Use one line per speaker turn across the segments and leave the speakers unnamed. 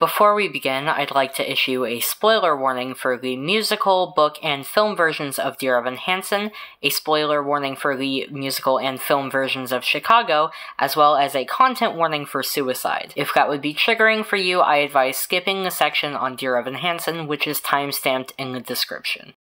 Before we begin, I'd like to issue a spoiler warning for the musical, book, and film versions of Dear Evan Hansen, a spoiler warning for the musical and film versions of Chicago, as well as a content warning for Suicide. If that would be triggering for you, I advise skipping the section on Dear Evan Hansen, which is timestamped in the description.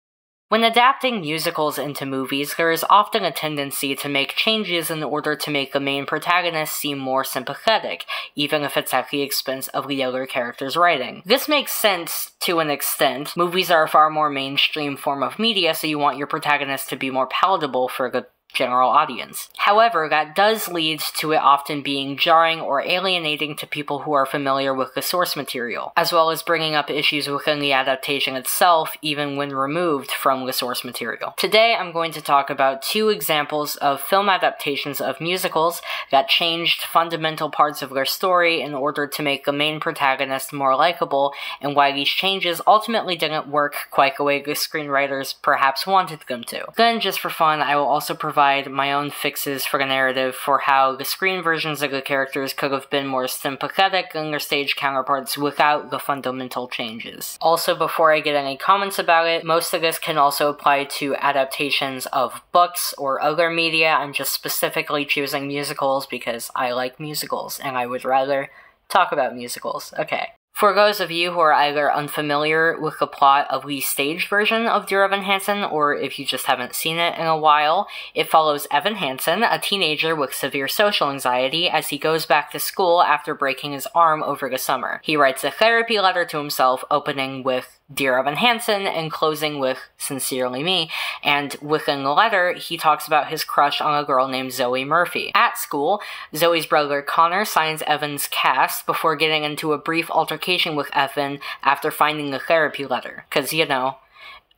When adapting musicals into movies, there is often a tendency to make changes in order to make the main protagonist seem more sympathetic, even if it's at the expense of the other character's writing. This makes sense to an extent. Movies are a far more mainstream form of media, so you want your protagonist to be more palatable for the general audience. However, that does lead to it often being jarring or alienating to people who are familiar with the source material, as well as bringing up issues within the adaptation itself, even when removed from the source material. Today, I'm going to talk about two examples of film adaptations of musicals that changed fundamental parts of their story in order to make the main protagonist more likable, and why these changes ultimately didn't work quite the way the screenwriters perhaps wanted them to. Then, just for fun, I will also provide my own fixes for the narrative for how the screen versions of the characters could have been more sympathetic than their stage counterparts without the fundamental changes. Also, before I get any comments about it, most of this can also apply to adaptations of books or other media. I'm just specifically choosing musicals because I like musicals, and I would rather talk about musicals. Okay. For those of you who are either unfamiliar with the plot of the stage version of Dear Evan Hansen, or if you just haven't seen it in a while, it follows Evan Hansen, a teenager with severe social anxiety, as he goes back to school after breaking his arm over the summer. He writes a therapy letter to himself, opening with Dear Evan Hansen and closing with Sincerely Me, and within the letter, he talks about his crush on a girl named Zoe Murphy. At school, Zoe's brother Connor signs Evan's cast before getting into a brief altercation with Evan after finding the therapy letter, because, you know,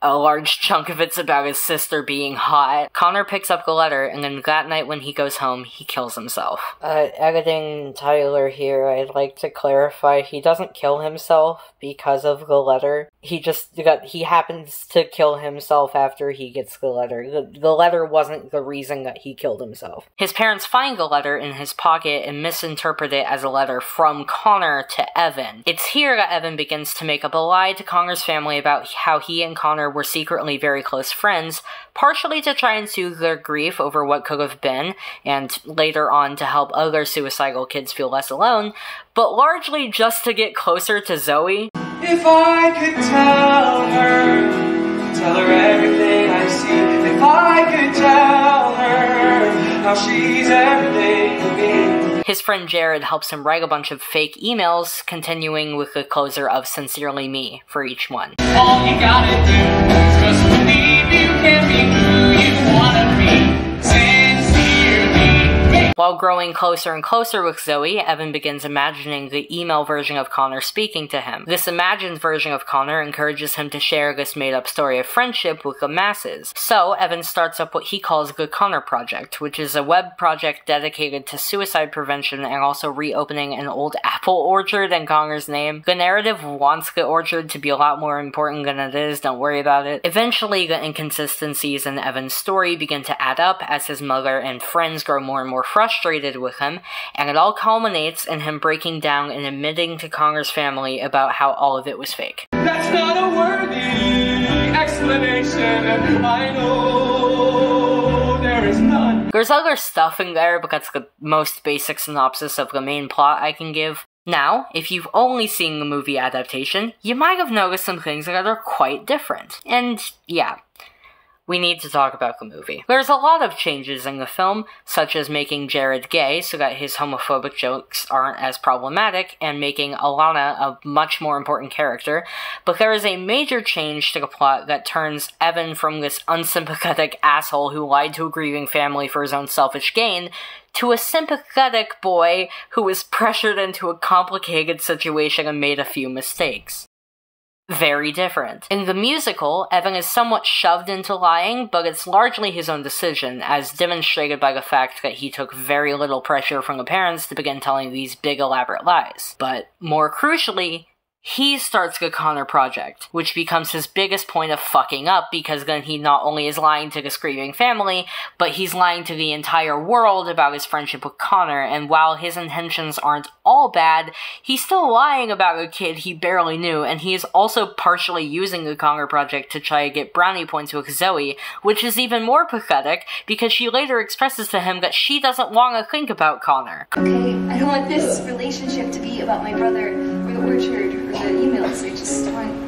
a large chunk of it's about his sister being hot. Connor picks up the letter, and then that night when he goes home, he kills himself. Editing Tyler here, I'd like to clarify, he doesn't kill himself because of the letter. He happens to kill himself after he gets the letter. The letter wasn't the reason that he killed himself. His parents find the letter in his pocket and misinterpret it as a letter from Connor to Evan. It's here that Evan begins to make up a lie to Connor's family about how he and Connor were secretly very close friends, partially to try and soothe their grief over what could have been, and later on to help other suicidal kids feel less alone, but largely just to get closer to Zoe.
If I could tell her everything I see, if I could tell her how she's everything to me.
His friend Jared helps him write a bunch of fake emails, continuing with the closer of Sincerely Me for each one.
All you gotta do is just believe you can be who you wanna be. Sincerely me.
While growing closer and closer with Zoe, Evan begins imagining the email version of Connor speaking to him. This imagined version of Connor encourages him to share this made-up story of friendship with the masses. So, Evan starts up what he calls the Connor Project, which is a web project dedicated to suicide prevention and also reopening an old apple orchard in Connor's name. The narrative wants the orchard to be a lot more important than it is, don't worry about it. Eventually, the inconsistencies in Evan's story begin to add up as his mother and friends grow more and more frustrated with him, and it all culminates in him breaking down and admitting to Connor's family about how all of it was fake.
That's not a worthy explanation. I know there is none.
There's other stuff in there, but that's the most basic synopsis of the main plot I can give. Now, if you've only seen the movie adaptation, you might have noticed some things that are quite different. And yeah, we need to talk about the movie. There's a lot of changes in the film, such as making Jared gay so that his homophobic jokes aren't as problematic, and making Alana a much more important character, but there is a major change to the plot that turns Evan from this unsympathetic asshole who lied to a grieving family for his own selfish gain, to a sympathetic boy who was pressured into a complicated situation and made a few mistakes. Very different. In the musical, Evan is somewhat shoved into lying, but it's largely his own decision, as demonstrated by the fact that he took very little pressure from the parents to begin telling these big elaborate lies. But more crucially, he starts the Connor project, which becomes his biggest point of fucking up, because then he not only is lying to the screaming family, but he's lying to the entire world about his friendship with Connor, and while his intentions aren't all bad, he's still lying about a kid he barely knew, and he is also partially using the Connor project to try to get brownie points with Zoe, which is even more pathetic, because she later expresses to him that she doesn't want to think about Connor.
Okay, I don't want this relationship to be about my brother, or the orchard, or the emails. I just want you.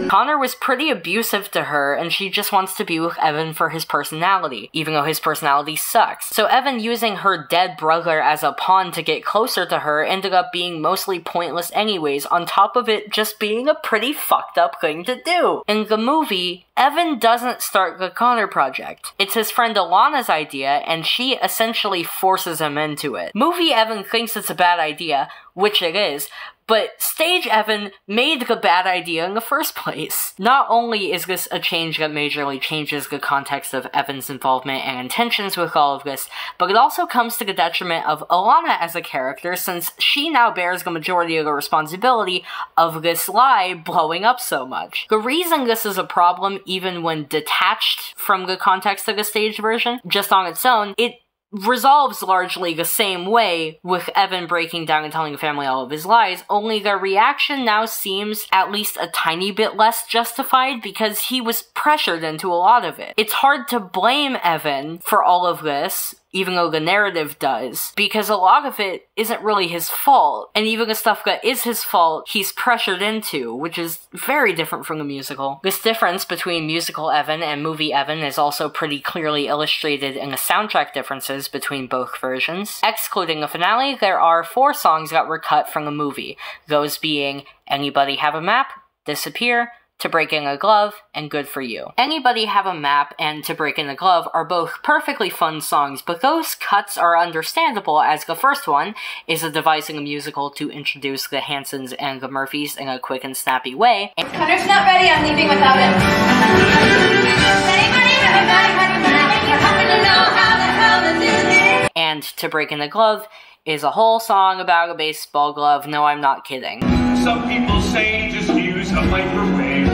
Connor was pretty abusive to her, and she just wants to be with Evan for his personality, even though his personality sucks. So Evan using her dead brother as a pawn to get closer to her ended up being mostly pointless anyways, on top of it just being a pretty fucked up thing to do. In the movie, Evan doesn't start the Connor project. It's his friend Alana's idea, and she essentially forces him into it. Movie Evan thinks it's a bad idea, which it is, but stage Evan made the bad idea in the first place. Not only is this a change that majorly changes the context of Evan's involvement and intentions with all of this, but it also comes to the detriment of Alana as a character, since she now bears the majority of the responsibility of this lie blowing up so much. The reason this is a problem, even when detached from the context of the stage version, just on its own, it resolves largely the same way, with Evan breaking down and telling the family all of his lies, only the reaction now seems at least a tiny bit less justified because he was pressured into a lot of it. It's hard to blame Evan for all of this, even though the narrative does, because a lot of it isn't really his fault, and even the stuff that is his fault, he's pressured into, which is very different from the musical. This difference between musical Evan and movie Evan is also pretty clearly illustrated in the soundtrack differences between both versions. Excluding the finale, there are 4 songs that were cut from the movie, those being Anybody Have a Map, Disappear, To Break in a Glove, and Good For You. Anybody Have a Map and To Break in a Glove are both perfectly fun songs, but those cuts are understandable, as the first one is a device in a musical to introduce the Hansens and the Murphys in a quick and snappy way.
Connor's not ready, I'm leaving without him.
And To Break in a Glove is a whole song about a baseball glove. No, I'm not kidding.
Some people say just use a microwave,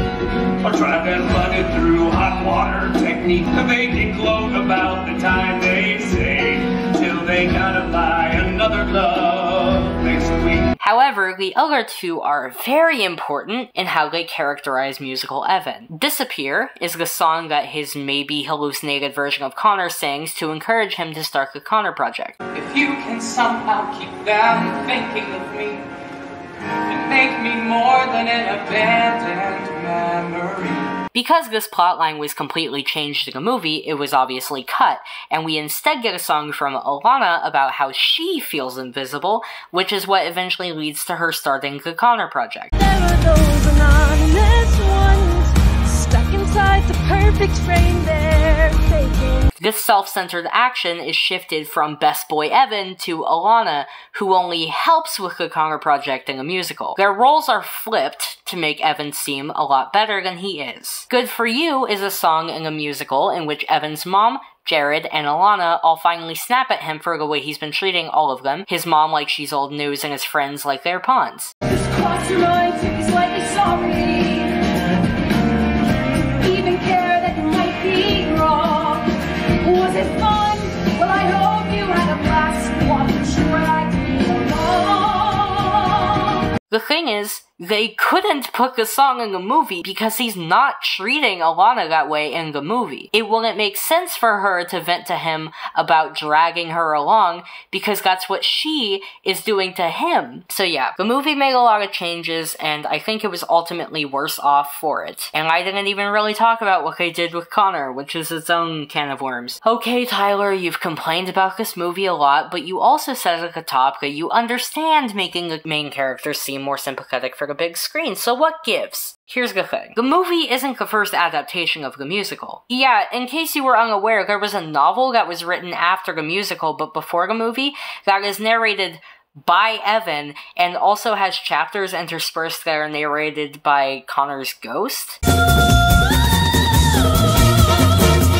or try and run it through hot water technique. They can gloat about the time they save, till they gotta buy another glove next week.
However, the other 2 are very important in how they characterize musical Evan. Disappear is the song that his maybe hallucinated version of Connor sings to encourage him to start the Connor project.
If you can somehow keep them thinking of me, and make me more than an abandoned memory.
Because this plotline was completely changed in the movie, it was obviously cut, and we instead get a song from Alana about how she feels invisible, which is what eventually leads to her starting the Connor project.
There are those anonymous ones stuck inside the perfect frame they're faking.
This self-centered action is shifted from Best Boy Evan to Alana, who only helps with the Connor project in a musical. Their roles are flipped to make Evan seem a lot better than he is. Good For You is a song in a musical in which Evan's mom, Jared, and Alana all finally snap at him for the way he's been treating all of them, his mom like she's old news and his friends like they're pawns.
Just cross your mind to be slightly sorry. Even care that you might be wrong. Was it fun? Well, I hope you had a blast. Wasn't sure I'd be alone.
The thing is, they couldn't put the song in the movie because he's not treating Alana that way in the movie. It wouldn't make sense for her to vent to him about dragging her along because that's what she is doing to him. So yeah, the movie made a lot of changes and I think it was ultimately worse off for it. And I didn't even really talk about what they did with Connor, which is its own can of worms. Okay, Tyler, you've complained about this movie a lot, but you also said at the top that you understand making the main character seem more sympathetic for the big screen, so what gives? Here's the thing. The movie isn't the first adaptation of the musical. Yeah, in case you were unaware, there was a novel that was written after the musical but before the movie that is narrated by Evan and also has chapters interspersed that are narrated by Connor's ghost.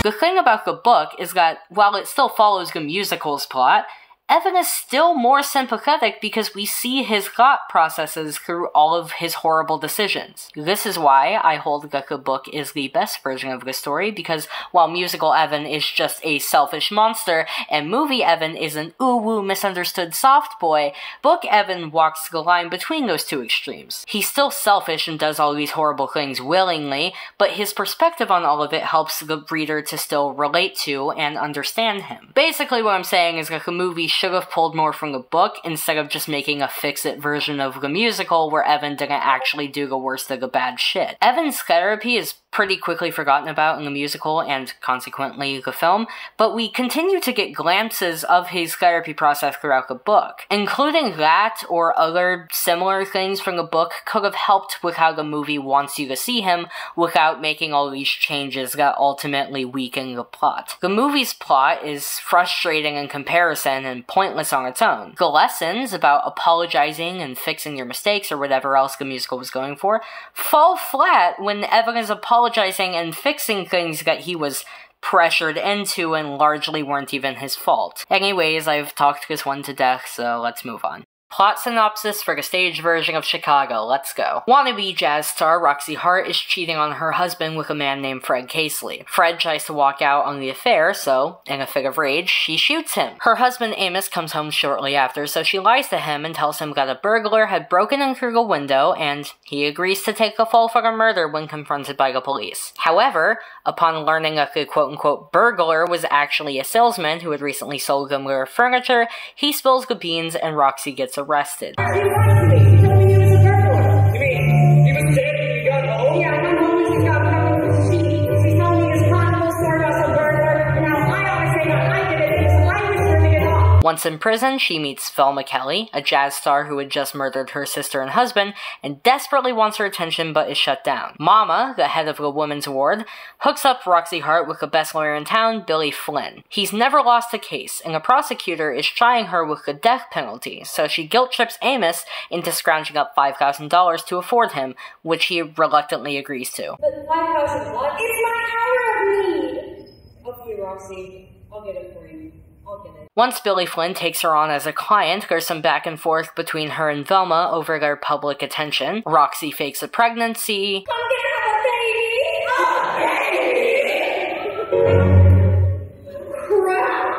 The thing about the book is that while it still follows the musical's plot, Evan is still more sympathetic because we see his thought processes through all of his horrible decisions. This is why I hold that the book is the best version of the story, because while musical Evan is just a selfish monster, and movie Evan is an ooh-woo misunderstood soft boy, book Evan walks the line between those two extremes. He's still selfish and does all these horrible things willingly, but his perspective on all of it helps the reader to still relate to and understand him. Basically what I'm saying is that the movie should have pulled more from the book instead of just making a fix-it version of the musical where Evan didn't actually do the worst of the bad shit. Evan's therapy is pretty quickly forgotten about in the musical and consequently the film, but we continue to get glimpses of his therapy process throughout the book. Including that or other similar things from the book could have helped with how the movie wants you to see him without making all these changes that ultimately weaken the plot. The movie's plot is frustrating in comparison and pointless on its own. The lessons about apologizing and fixing your mistakes or whatever else the musical was going for fall flat when Evan is apologizing and fixing things that he was pressured into and largely weren't even his fault. Anyways, I've talked this one to death, so let's move on. Plot synopsis for the stage version of Chicago, let's go. Wannabe jazz star Roxy Hart is cheating on her husband with a man named Fred Casely. Fred tries to walk out on the affair, so, in a fit of rage, she shoots him. Her husband Amos comes home shortly after, so she lies to him and tells him that a burglar had broken in through the window, and he agrees to take the fall for the murder when confronted by the police. However, upon learning that the quote-unquote burglar was actually a salesman who had recently sold them their furniture, he spills the beans and Roxy gets arrested.
He lied to me. He told me he was a burglar.
You mean he was dead when you got home?
Yeah, I went home and he got covered with sheets. He told me his carnival store was a burglar, and now I always say that I did it because I was ripping it off.
Once in prison, she meets Velma Kelly, a jazz star who had just murdered her sister and husband, and desperately wants her attention but is shut down. Mama, the head of the women's ward, hooks up Roxy Hart with the best lawyer in town, Billy Flynn. He's never lost a case, and the prosecutor is trying her with the death penalty, so she guilt-trips Amos into scrounging up $5,000 to afford him, which he reluctantly agrees to.
But 5,000 what? It's my hour of need! Okay, Roxy, I'll get it for you. I'll get it.
Once Billy Flynn takes her on as a client, there's some back and forth between her and Velma over their public attention. Roxy fakes a pregnancy.
I'm gonna have a baby!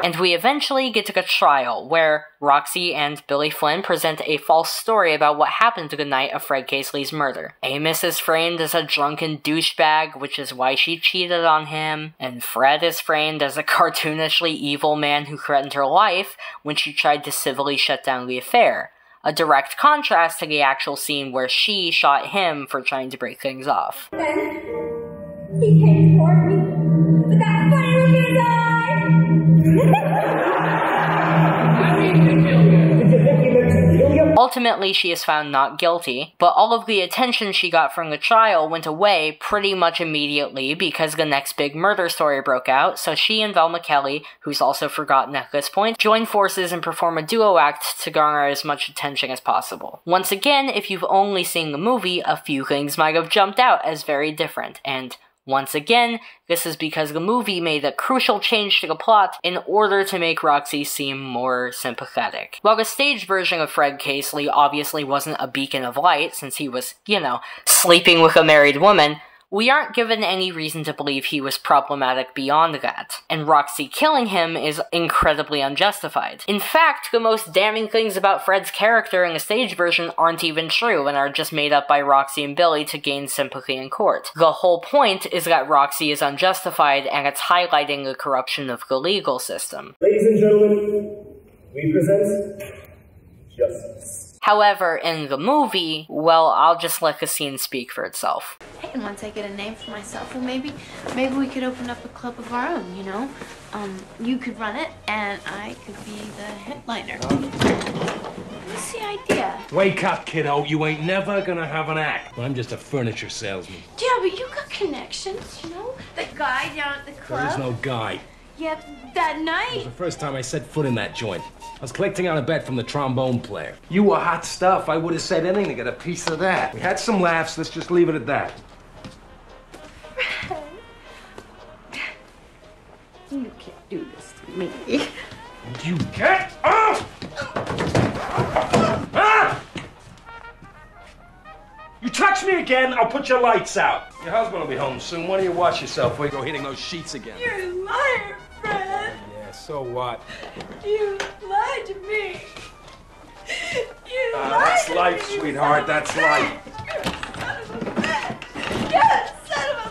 And we eventually get to the trial, where Roxy and Billy Flynn present a false story about what happened the night of Fred Casely's murder. Amos is framed as a drunken douchebag, which is why she cheated on him, and Fred is framed as a cartoonishly evil man who threatened her life when she tried to civilly shut down the affair. A direct contrast to the actual scene where she shot him for trying to break things off.
Then, he came toward me with that funny look in his eye!
Ultimately, she is found not guilty, but all of the attention she got from the trial went away pretty much immediately because the next big murder story broke out, so she and Velma Kelly, who's also forgotten at this point, join forces and perform a duo act to garner as much attention as possible. Once again, if you've only seen the movie, a few things might have jumped out as very different, and once again, this is because the movie made a crucial change to the plot in order to make Roxy seem more sympathetic. While the stage version of Fred Casely obviously wasn't a beacon of light since he was, sleeping with a married woman, we aren't given any reason to believe he was problematic beyond that, and Roxy killing him is incredibly unjustified. In fact, the most damning things about Fred's character in the stage version aren't even true and are just made up by Roxy and Billy to gain sympathy in court. The whole point is that Roxy is unjustified and it's highlighting the corruption of the legal system.
Ladies and gentlemen, we present justice.
However, in the movie, well, I'll just let the scene speak for itself.
Hey, and once I get a name for myself, well, maybe we could open up a club of our own, you know? You could run it, and I could be the headliner. What's the idea?
Wake up, kiddo. You ain't never gonna have an act. I'm just a furniture salesman.
Yeah, but you got connections, you know? The guy down at the club.
There is no guy.
Yeah, that
It was
night.
the first time I set foot in that joint. I was collecting on a bet from the trombone player. You were hot stuff. I would have said anything to get a piece of that. We had some laughs. Let's just leave it at that.
You can't do this to me.
I'm You get up! Ah! You touch me again, I'll put your lights out. Your husband will be home soon. Why don't you watch yourself before you go hitting those sheets again?
You're a liar, Fred.
Yeah, so what?
You lied to me. You lied
That's
to
life,
me.
sweetheart, that's life.
You're a son of a bitch. You're a son of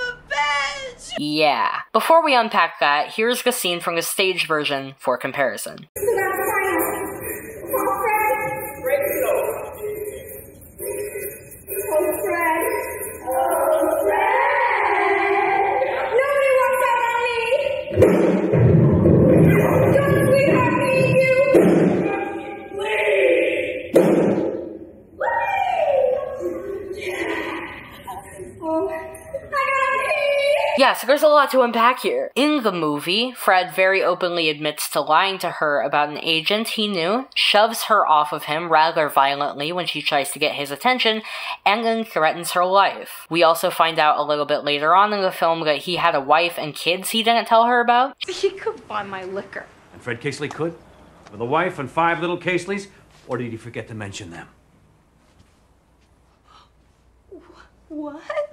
a bitch.
Yeah. Before we unpack that, here's the scene from the stage version for comparison. Yeah, so there's a lot to unpack here. In the movie, Fred very openly admits to lying to her about an agent he knew, shoves her off of him rather violently when she tries to get his attention, and then threatens her life. We also find out a little bit later on in the film that he had a wife and kids he didn't tell her about.
He could buy my liquor.
And Fred Casely could? With a wife and 5 little Casleys? Or did he forget to mention them?
What?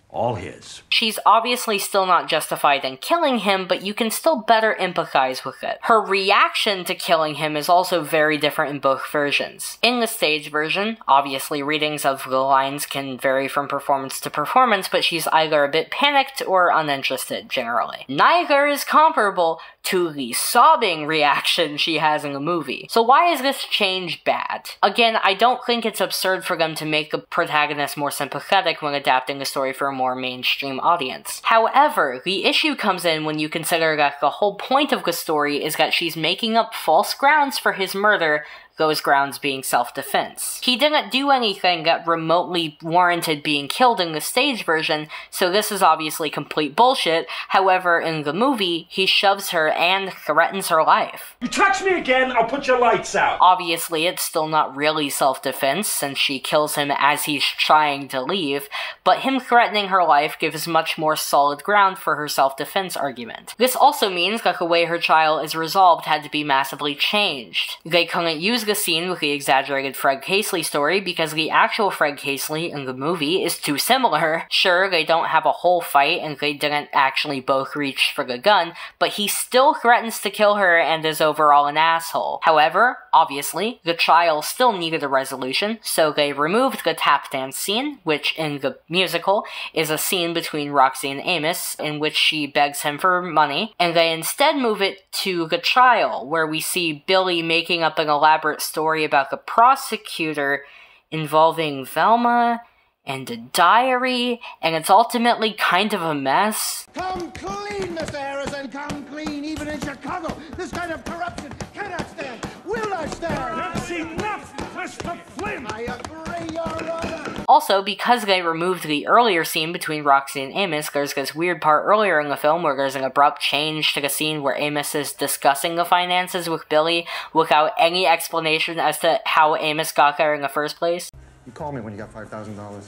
All his.
She's obviously still not justified in killing him, but you can still better empathize with it. Her reaction to killing him is also very different in both versions. In the stage version, obviously readings of the lines can vary from performance to performance, but she's either a bit panicked or uninterested, generally. Neither is comparable to the sobbing reaction she has in the movie. So why is this change bad? Again, I don't think it's absurd for them to make the protagonist more sympathetic when adapting the story for a more mainstream audience. However, the issue comes in when you consider that the whole point of the story is that she's making up false grounds for his murder, those grounds being self-defense. He didn't do anything that remotely warranted being killed in the stage version, so this is obviously complete bullshit. However, in the movie, he shoves her and threatens her life.
You touch me again, I'll put your lights out.
Obviously, it's still not really self-defense, since she kills him as he's trying to leave, but him threatening her life gives much more solid ground for her self-defense argument. This also means that the way her trial is resolved had to be massively changed. They couldn't use the scene with the exaggerated Fred Casely story because the actual Fred Casely in the movie is too similar. Sure, they don't have a whole fight and they didn't actually both reach for the gun, but he still threatens to kill her and is overall an asshole. However, obviously, the trial still needed a resolution, so they removed the tap dance scene, which in the musical is a scene between Roxy and Amos in which she begs him for money, and they instead move it to the trial, where we see Billy making up an elaborate story about the prosecutor involving Velma and a diary, and it's ultimately kind of a mess.
Come clean, Mr. Harrison, come clean. Even in Chicago, this kind of corruption cannot stand, will not stand.
That's enough, Mr. Flynn!
I agree, Your Honor.
Also, because they removed the earlier scene between Roxy and Amos, there's this weird part earlier in the film where there's an abrupt change to the scene where Amos is discussing the finances with Billy without any explanation as to how Amos got there in the first place.
You call me when you got $5,000.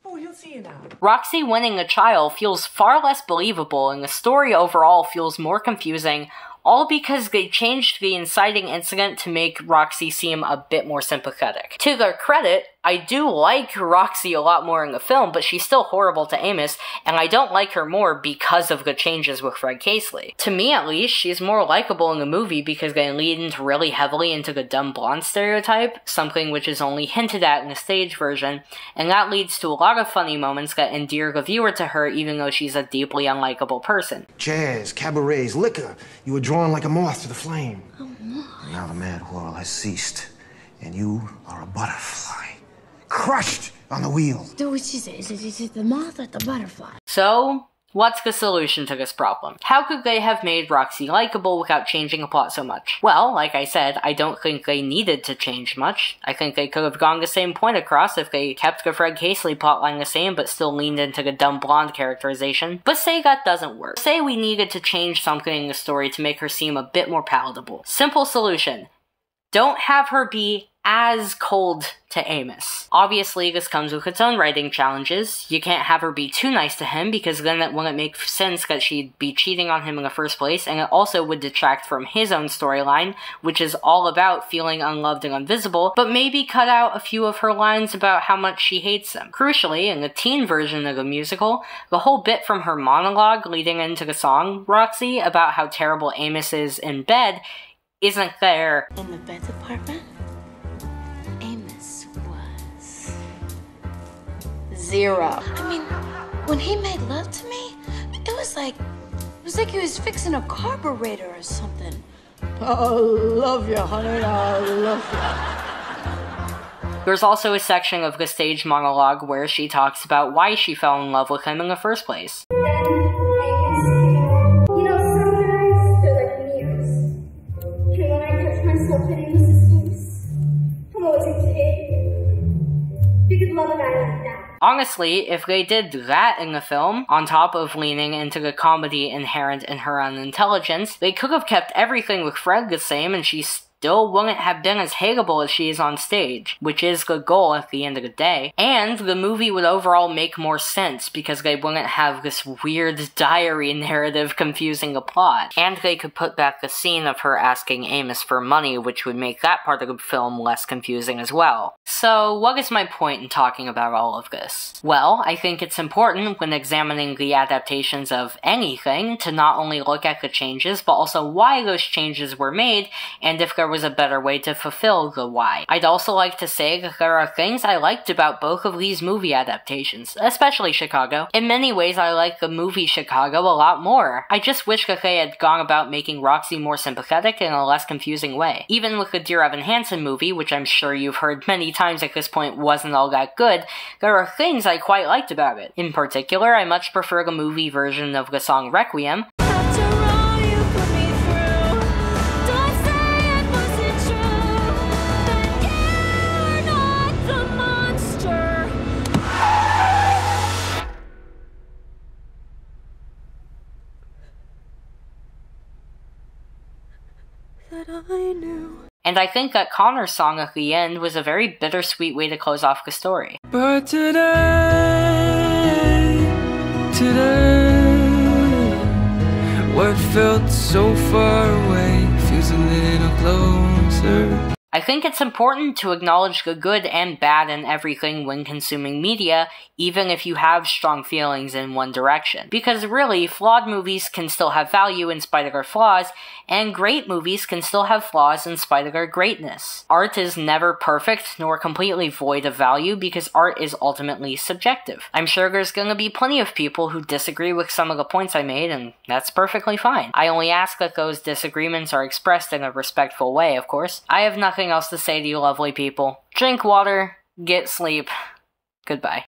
Oh, he'll see you now.
Roxy winning the trial feels far less believable, and the story overall feels more confusing, all because they changed the inciting incident to make Roxy seem a bit more sympathetic. To their credit, I do like Roxy a lot more in the film, but she's still horrible to Amos, and I don't like her more because of the changes with Fred Casely. To me, at least, she's more likable in the movie because they leaned really heavily into the dumb blonde stereotype, something which is only hinted at in the stage version, and that leads to a lot of funny moments that endear the viewer to her even though she's a deeply unlikable person.
Jazz, cabarets, liquor. You were drawn like a moth to the flame.
Oh, moth.
Now the mad whirl has ceased, and you are a butterfly. Crushed on the wheel.
So which is it? Is it the moth or the butterfly?
So, What's the solution to this problem? How could they have made Roxy likable without changing the plot so much? Well, like I said, I don't think they needed to change much. I think they could have gone the same point across if they kept the Fred Casely plotline the same but still leaned into the dumb blonde characterization. But say that doesn't work. Say we needed to change something in the story to make her seem a bit more palatable. Simple solution. Don't have her be as cold to Amos. Obviously, this comes with its own writing challenges. You can't have her be too nice to him, because then it wouldn't make sense that she'd be cheating on him in the first place, and it also would detract from his own storyline, which is all about feeling unloved and invisible, but maybe cut out a few of her lines about how much she hates him. Crucially, in the teen version of the musical, the whole bit from her monologue leading into the song, Roxy, about how terrible Amos is in bed, isn't there.
In the bed department, Amos was 0. I mean, when he made love to me, it was like he was fixing a carburetor or something.
I love you, honey, I love you.
There's also a section of the stage monologue where she talks about why she fell in love with him in the first place. Honestly, if they did that in the film, on top of leaning into the comedy inherent in her unintelligence, they could have kept everything with Fred the same and she still wouldn't have been as hateable as she is on stage, which is the goal at the end of the day, and the movie would overall make more sense because they wouldn't have this weird diary narrative confusing the plot, and they could put back the scene of her asking Amos for money, which would make that part of the film less confusing as well. So, what is my point in talking about all of this? Well, I think it's important when examining the adaptations of anything to not only look at the changes, but also why those changes were made, and if there was a better way to fulfill the why. I'd also like to say that there are things I liked about both of these movie adaptations, especially Chicago. In many ways, I like the movie Chicago a lot more. I just wish that they had gone about making Roxy more sympathetic in a less confusing way. Even with the Dear Evan Hansen movie, which I'm sure you've heard many times at this point wasn't all that good, there are things I quite liked about it. In particular, I much prefer the movie version of the song Requiem. And I think that Connor's song at the end was a very bittersweet way to close off the story.
But today, what felt so far away feels a little closer.
I think it's important to acknowledge the good and bad in everything when consuming media, even if you have strong feelings in one direction. Because really, flawed movies can still have value in spite of their flaws, and great movies can still have flaws in spite of their greatness. Art is never perfect, nor completely void of value, because art is ultimately subjective. I'm sure there's gonna be plenty of people who disagree with some of the points I made, and that's perfectly fine. I only ask that those disagreements are expressed in a respectful way, of course. I have nothing else to say to you lovely people. Drink water, get sleep. Goodbye.